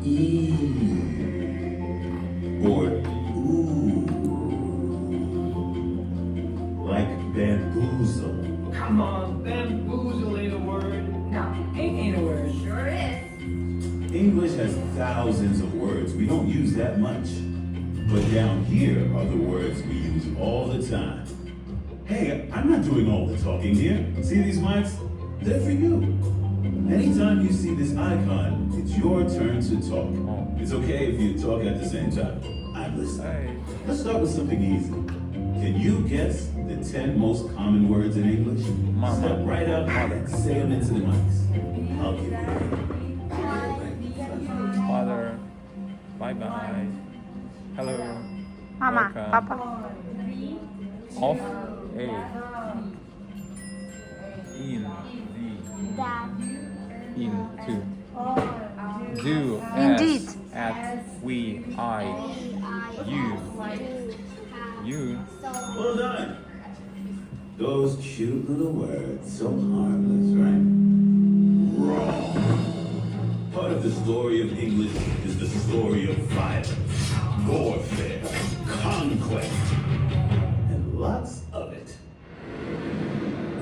E or ooh, like bamboozle. Come on, bamboozle ain't a word. No, ain't a word. Sure is. English has thousands of words. We don't use that much. But down here are the words we use all the time. Hey, I'm not doing all the talking here. See these mics? They're for you. Anytime you see this icon, it's your turn to talk. It's okay if you talk at the same time. I'm listening. Let's start with something easy. Can you guess the 10 most common words in English? Step right up and say them into the mics. I'll give you a Father, bye-bye. Hello. Mama, Welcome. Papa. Off, A. In, Dad. D. Into. Do, Indeed. S. At, we, I. You. You. Well done. Those cute little words, so harmless, right? Wrong. Part of the story of English is the story of violence, warfare, conquest, and lots of it.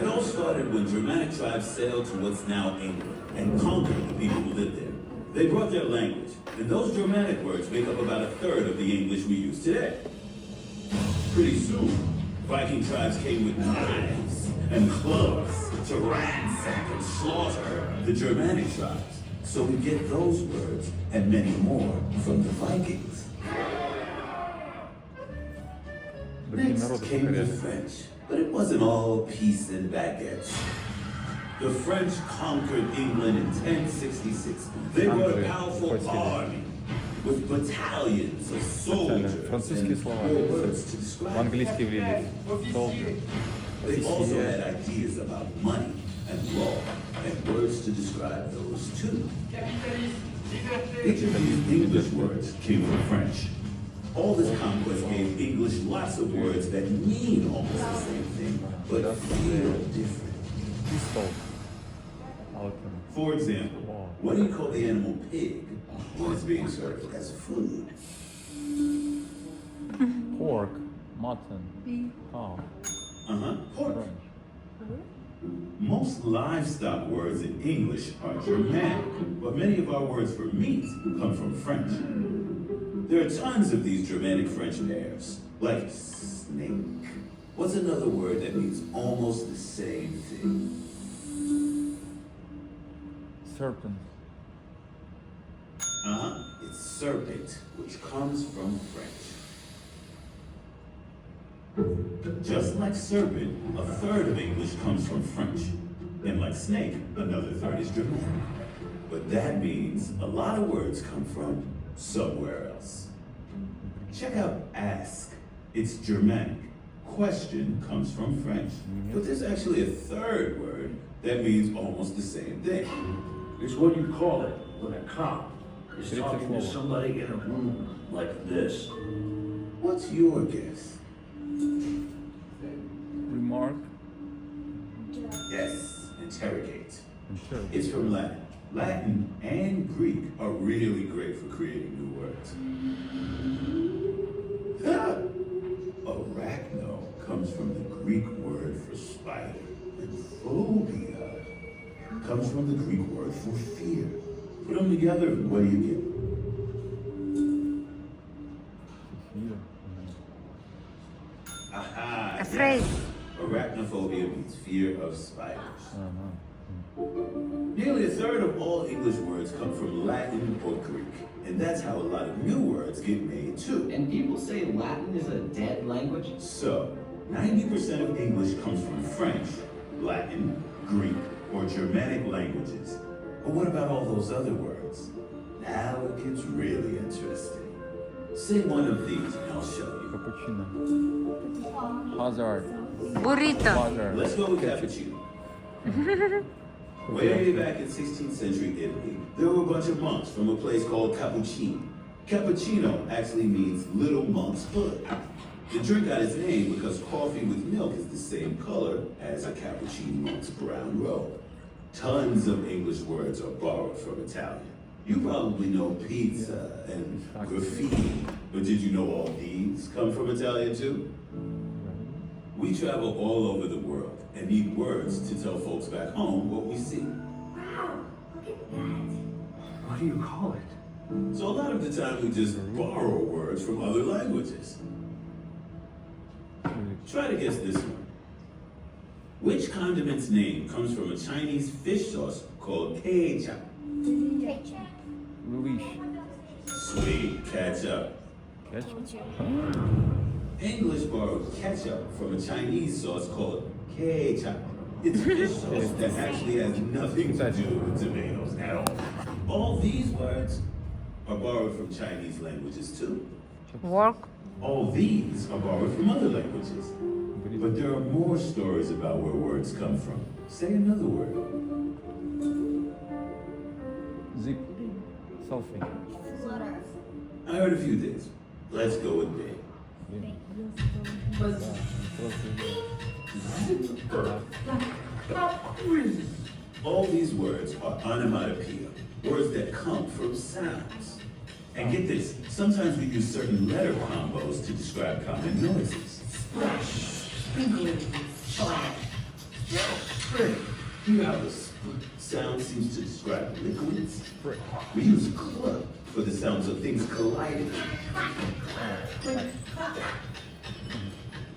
It all started when Germanic tribes sailed to what's now England and conquered the people who lived there. They brought their language, and those Germanic words make up about a third of the English we use today. Pretty soon, Viking tribes came with knives and clubs to ransack and slaughter the Germanic tribes. So we get those words and many more from the Vikings. Next came the French, but it wasn't all peace and baguettes. The French conquered England in 1066. They brought a powerful army with battalions of soldiers Французские and слова words to в describe английский влились. Soldier. They also had ideas about money and law and words to describe those too. Each of these English words came from French. All this conquest gave English lots of words that mean almost the same thing, but feel different. Pistol. Alchemy. For example, what do you call the animal pig when it's being served as food? Pork. Mutton. Cow. Pork. French. Most livestock words in English are Germanic, but many of our words for meat come from French. There are tons of these Germanic French pairs, like snake. What's another word that means almost the same thing? Serpent. It's serpent, which comes from French. Just like serpent, a third of English comes from French. And like snake, another third is Germanic. But that means a lot of words come from somewhere else. Check out ask. It's Germanic. Question comes from French. But there's actually a third word that means almost the same thing. It's what you call it when a cop is talking to somebody in a room like this. What's your guess? Remark. Yes, interrogate. Interrogate. It's from Latin. Latin and Greek are really great for creating new words. Arachno comes from the Greek word for spider, and phobia comes from the Greek word for fear. Put them together, and what do you get? Aha! Afraid. Yes. Arachnophobia means fear of spiders. Nearly a third of all English words come from Latin or Greek, and that's how a lot of new words get made too. And people say Latin is a dead language? So, 90% of English comes from French, Latin, Greek, or Germanic languages. But what about all those other words? Now it gets really interesting. Say one of these and I'll show you. Cappuccino. Hazard. Burrito. Father. Let's go with cappuccino. Way back in 16th century Italy, there were a bunch of monks from a place called Cappuccino. Cappuccino actually means little monk's hood. The drink got its name because coffee with milk is the same color as a cappuccino monk's brown robe. Tons of English words are borrowed from Italian. You probably know pizza and graffiti, but did you know all these come from Italian too? We travel all over the world and need words to tell folks back home what we see. Wow, look at that. What do you call it? So a lot of the time we just borrow words from other languages. Try to guess this one. Which condiment's name comes from a Chinese fish sauce called ketchup? Luis. Sweet, ketchup. Ketchup. English borrowed ketchup from a Chinese sauce called ketchup. It's fish sauce that actually has nothing to do with tomatoes at all. All these words are borrowed from Chinese languages too. Work. All these are borrowed from other languages. But there are more stories about where words come from. Say another word. Zip. Selfie. I heard a few things. Let's go with big. All these words are onomatopoeia, words that come from sounds. And get this, sometimes we use certain letter combos to describe common noises. Hear how the sound seems to describe liquids? We use club for the sounds of things colliding.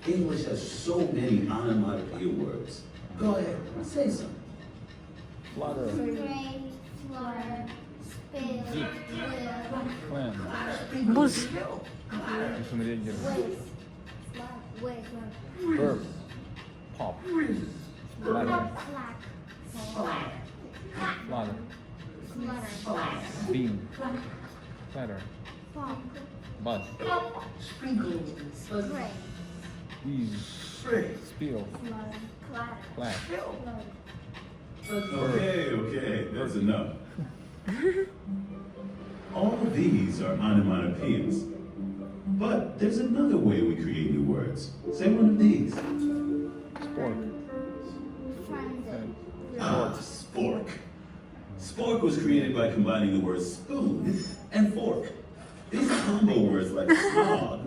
English has so many onomatopoeia words. Go ahead, say some. Flutter. Spray, flutter, spill, Clan. Buz. Düşünmeye girdim. whiz, Burp. Pop. Flutter. Flutter. Beam. Clatter. Buzz. spray, Wheeze. Spill. Clap. Okay, that's enough. All of these are onomatopoeias. But there's another way we create new words. Say one of these. Sport. Spork. Spork was created by combining the words spoon and fork. These combo words like snog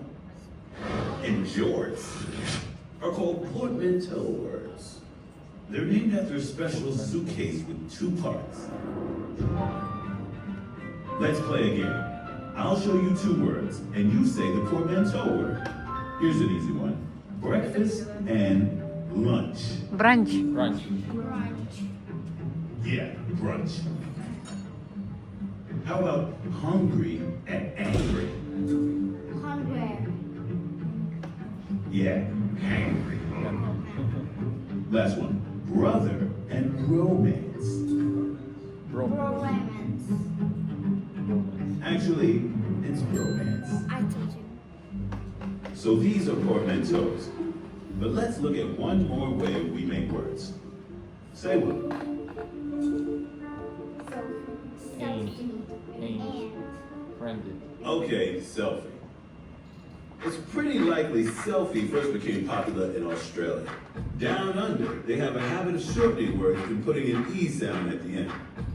and jorts are called portmanteau words. They're named after a special suitcase with two parts. Let's play a game. I'll show you two words, and you say the portmanteau word. Here's an easy one. Breakfast and lunch. Brunch. Brunch. Yeah, brunch. How about hungry and angry? hungry, Yeah, hangry. Last one. Brother and romance. romance. Actually, it's bromance. I told you. So these are portmanteaus. But let's look at one more way we make words. Say one. Ain't. Friendly. Okay, selfie. It's pretty likely selfie first became popular in Australia. Down under, they have a habit of shortening words and putting an E sound at the end.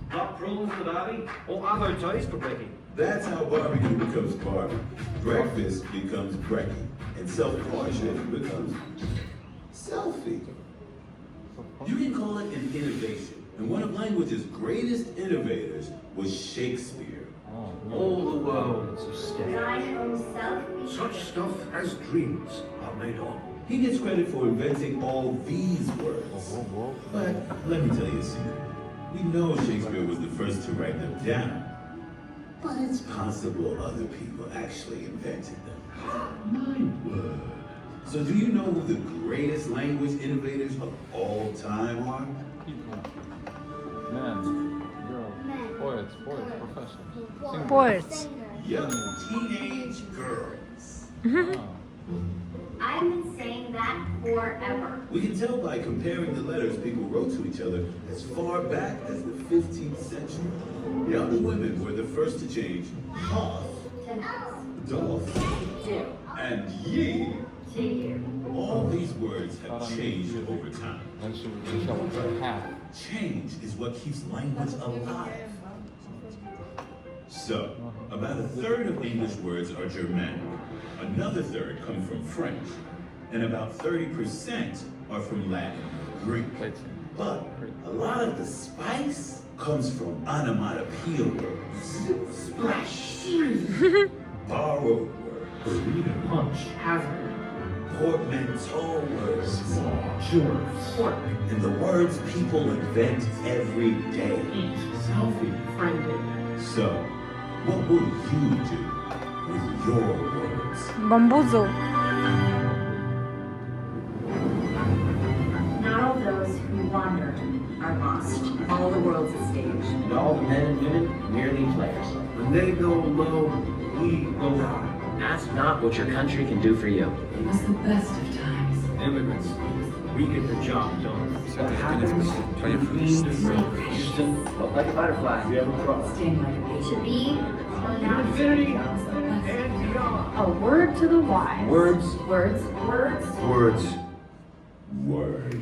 Hot prawns for Barbie or other toys for Becky. That's how barbecue becomes Barbie. Breakfast becomes brekkie. And self-portrait becomes selfie. You can call it an innovation. And one of language's greatest innovators was Shakespeare. All the world to stay. Such stuff as dreams are made of. He gets credit for inventing all these words. But let me tell you a secret. We know Shakespeare was the first to write them down. But it's possible other people actually invented them. My word. So do you know who the greatest language innovators of all time are? People. Man. Girl. Poets. Professors. Singers. Poets. Young teenage girls. Ah. I've been saying that forever. We can tell by comparing the letters people wrote to each other as far back as the 15th century. Young women were the first to change Hoth, Dolph, and Ye. All these words have changed over time. Dan zullen we zelf have. Change is what keeps language alive. So, about a third of English words are Germanic, another third come from French, and about 30% are from Latin, Greek. But a lot of the spice comes from onomatopoeia words, splash, borrowed words, Burrito, punch, Hazard. portmanteau words, sure, Fork. and the words people invent every day. Eat. Selfie. Friendly. So, what will you do with your words? Bambuzu. Not all those who wander are lost. All the world's a stage. And all the men and women merely players. When they go low, we go high. Ask not what your country can do for you. It was the best of times. Immigrants. We get the job done. What happens? Houston, float like a butterfly. We have a problem. Sting like a bee. To be or not to Infinity be. and beyond. A word to the wise. Words. Words. Words. Words. Word.